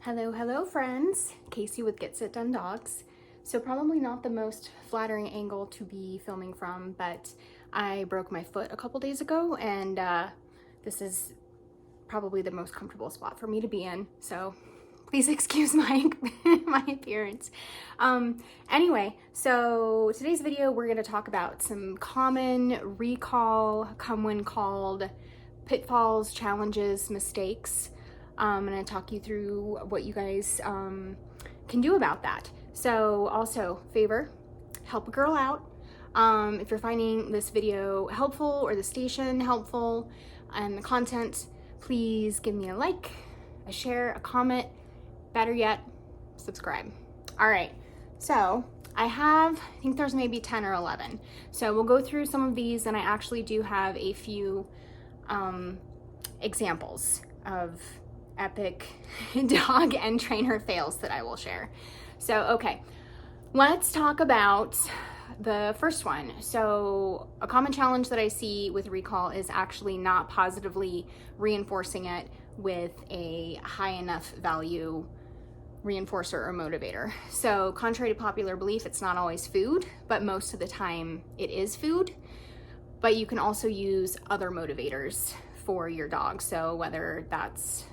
Hello friends, Casey with Get Sit Done Dogs. So probably not the most flattering angle to be filming from, but I broke my foot a couple days ago and this is probably the most comfortable spot for me to be in. So please excuse my appearance. Anyway, so today's video we're going to talk about some common recall, come when called, pitfalls, challenges, mistakes. I'm going to talk you through what you guys can do about that. So also, favor, help a girl out. If you're finding this video helpful or the station helpful and the content, please give me a like, a share, a comment, better yet, subscribe. All right, so I think there's maybe 10 or 11. So we'll go through some of these, and I actually do have a few examples of epic dog and trainer fails that I will share. So, okay, let's talk about the first one. So a common challenge that I see with recall is actually not positively reinforcing it with a high enough value reinforcer or motivator. So contrary to popular belief, it's not always food, but most of the time it is food. But you can also use other motivators for your dog. So whether that's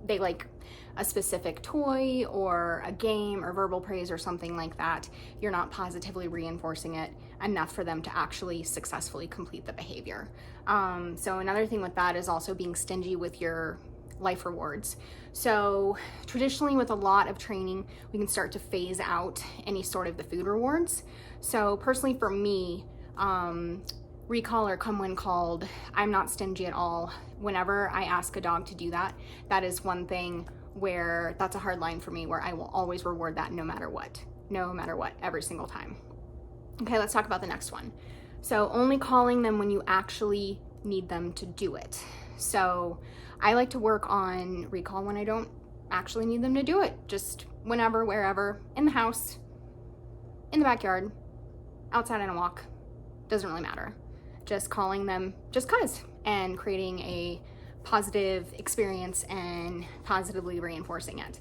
they like a specific toy or a game or verbal praise or something like that, you're not positively reinforcing it enough for them to actually successfully complete the behavior. So another thing with that is also being stingy with your life rewards. So traditionally with a lot of training, we can start to phase out any sort of the food rewards. So personally for me, recall or come when called, I'm not stingy at all. Whenever I ask a dog to do that, that is one thing where that's a hard line for me, where I will always reward that no matter what, every single time. Okay, let's talk about the next one. So only calling them when you actually need them to do it. So I like to work on recall when I don't actually need them to do it, just whenever, wherever, in the house, in the backyard, outside on a walk, doesn't really matter. Just calling them just cause and creating a positive experience and positively reinforcing it.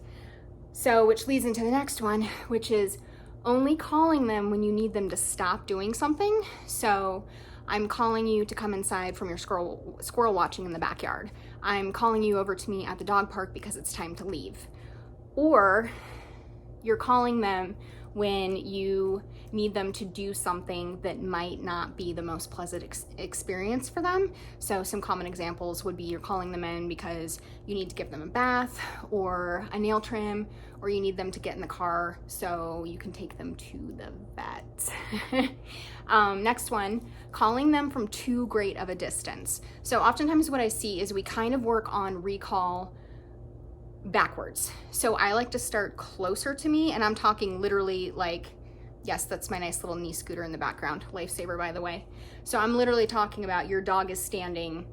So which leads into the next one, which is only calling them when you need them to stop doing something. So I'm calling you to come inside from your squirrel watching in the backyard. I'm calling you over to me at the dog park because it's time to leave. Or you're calling them when you need them to do something that might not be the most pleasant experience for them. So some common examples would be you're calling them in because you need to give them a bath or a nail trim, or you need them to get in the car so you can take them to the vet. Next one, calling them from too great of a distance. So oftentimes what I see is we kind of work on recall backwards. So I like to start closer to me, and I'm talking literally like, yes, that's my nice little knee scooter in the background, lifesaver by the way. So I'm literally talking about your dog is standing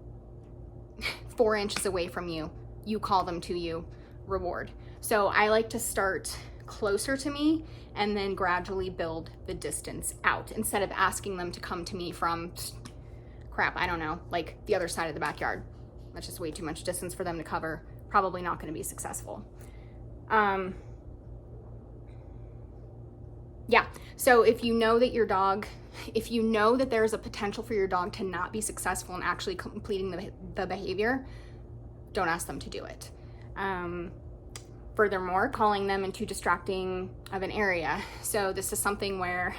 4 inches away from you, you call them to you, reward. So I like to start closer to me and then gradually build the distance out instead of asking them to come to me from crap, I don't know, like the other side of the backyard. That's just way too much distance for them to cover. Probably not going to be successful. Yeah, so if you know that there's a potential for your dog to not be successful in actually completing the behavior, don't ask them to do it. Furthermore, calling them in too distracting of an area. So this is something where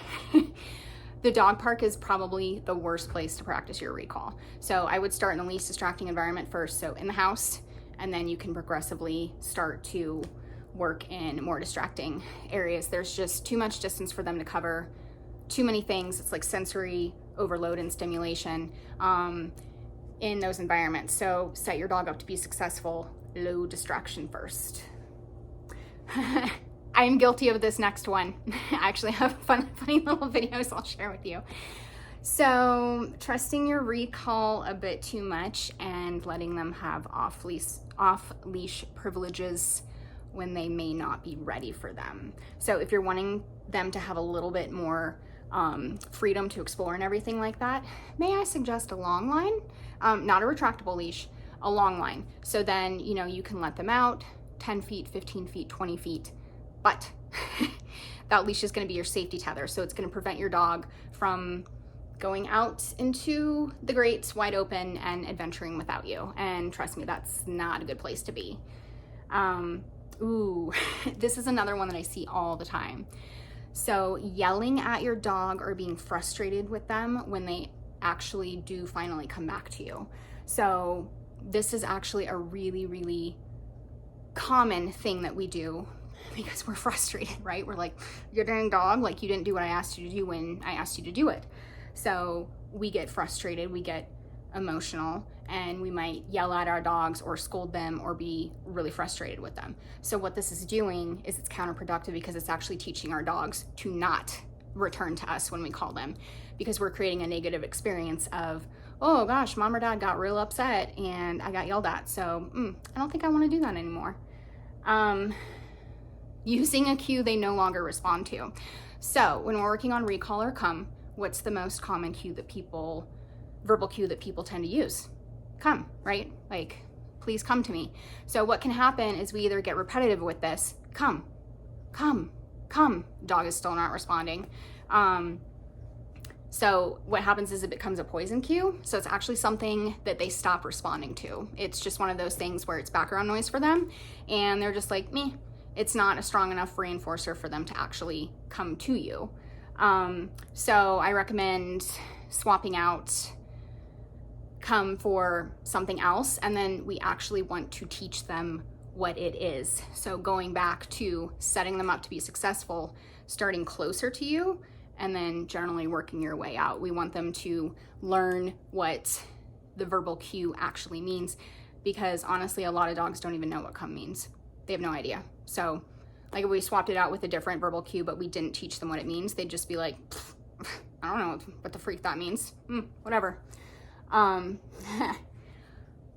the dog park is probably the worst place to practice your recall. So I would start in the least distracting environment first, so in the house, and then you can progressively start to work in more distracting areas. There's just too much distance for them to cover, too many things. It's like sensory overload and stimulation in those environments. So set your dog up to be successful, low distraction first. I am guilty of this next one. I actually have funny little videos I'll share with you. So trusting your recall a bit too much and letting them have off-leash privileges when they may not be ready for them. So if you're wanting them to have a little bit more freedom to explore and everything like that, may I suggest a long line? Not a retractable leash, a long line. So then, you know, you can let them out 10 feet, 15 feet, 20 feet, but that leash is going to be your safety tether. So it's going to prevent your dog from going out into the grates wide open and adventuring without you. And trust me, that's not a good place to be. Ooh, this is another one that I see all the time. So yelling at your dog or being frustrated with them when they actually do finally come back to you. So this is actually a really, really common thing that we do because we're frustrated, right? We're like, you're dang dog, like you didn't do what I asked you to do when I asked you to do it. So we get frustrated, we get emotional, and we might yell at our dogs or scold them or be really frustrated with them. So what this is doing is it's counterproductive because it's actually teaching our dogs to not return to us when we call them, because we're creating a negative experience of, oh gosh, mom or dad got real upset and I got yelled at, so I don't think I want to do that anymore. Using a cue they no longer respond to. So when we're working on recall or come, what's the most common cue that people, verbal cue that people tend to use? Come, right? Like, please come to me. So what can happen is we either get repetitive with this, come, come, come, dog is still not responding. So what happens is it becomes a poison cue. So it's actually something that they stop responding to. It's just one of those things where it's background noise for them and they're just like, meh. It's not a strong enough reinforcer for them to actually come to you. So I recommend swapping out come for something else, and then we actually want to teach them what it is. So going back to setting them up to be successful, starting closer to you, and then generally working your way out. We want them to learn what the verbal cue actually means, because honestly, a lot of dogs don't even know what come means. They have no idea. So like if we swapped it out with a different verbal cue, but we didn't teach them what it means, they'd just be like, I don't know what the freak that means. Whatever.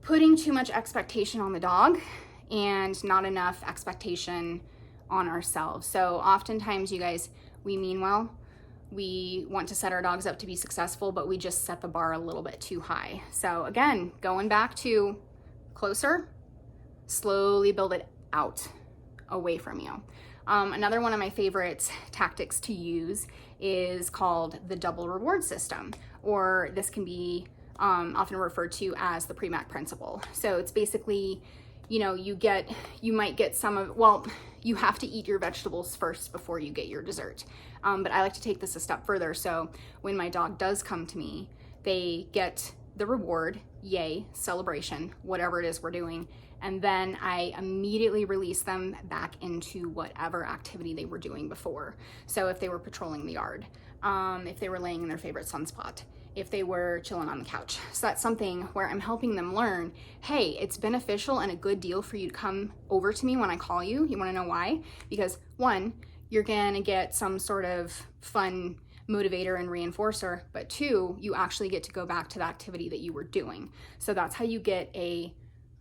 Putting too much expectation on the dog and not enough expectation on ourselves. So oftentimes, you guys, we mean well. We want to set our dogs up to be successful, but we just set the bar a little bit too high. So again, going back to closer, slowly build it out away from you. Another one of my favorite tactics to use is called the double reward system, or this can be often referred to as the pre-MAC principle. So it's basically, you know, you might get some of, well, you have to eat your vegetables first before you get your dessert. But I like to take this a step further. So when my dog does come to me, they get the reward, yay, celebration, whatever it is we're doing. And then I immediately release them back into whatever activity they were doing before. So if they were patrolling the yard, if they were laying in their favorite sunspot, if they were chilling on the couch. So that's something where I'm helping them learn, hey, it's beneficial and a good deal for you to come over to me when I call you. You wanna know why? Because one, you're gonna get some sort of fun motivator and reinforcer, but two, you actually get to go back to the activity that you were doing. So that's how you get a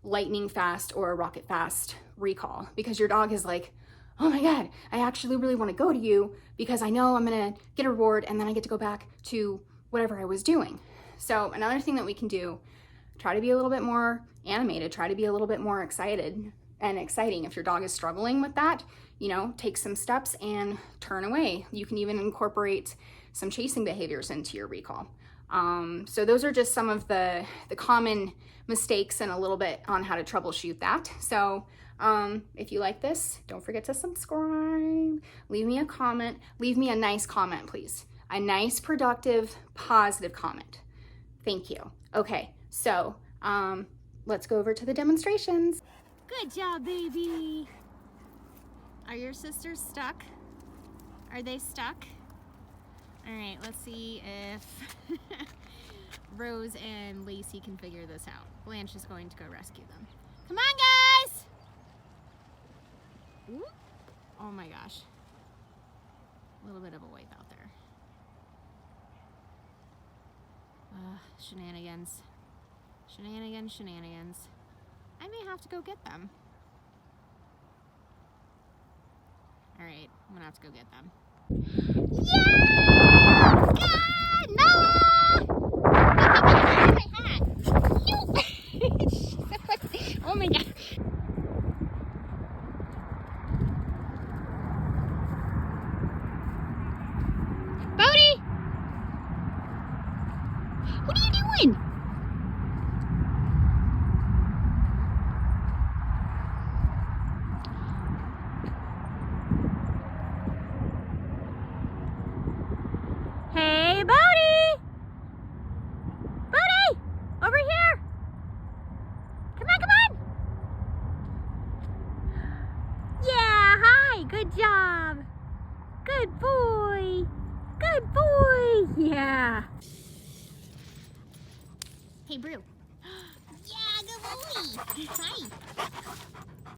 lightning fast or a rocket fast recall, because your dog is like, oh my God, I actually really want to go to you because I know I'm going to get a reward and then I get to go back to whatever I was doing. So another thing that we can do, try to be a little bit more animated, try to be a little bit more excited and exciting. If your dog is struggling with that, you know, take some steps and turn away. You can even incorporate some chasing behaviors into your recall. So those are just some of the common mistakes and a little bit on how to troubleshoot that. So if you like this, don't forget to subscribe, leave me a comment, leave me a nice comment, please. A nice, productive, positive comment. Thank you. Okay, so let's go over to the demonstrations. Good job, baby. Are your sisters stuck? Are they stuck? All right, let's see if Rose and Lacey can figure this out. Blanche is going to go rescue them. Come on, guys! Ooh. Oh my gosh. A little bit of a wipe out there. Shenanigans. Shenanigans, shenanigans. I may have to go get them. All right, I'm gonna have to go get them. Yeah! God, Noah! My hat! You! She's so doing? Hey, Bodie! Bodie! Over here! Come on, come on! Yeah, hi! Good job! Good boy! Good boy! Yeah! Hey, Brew. Yeah, good boy! Hi!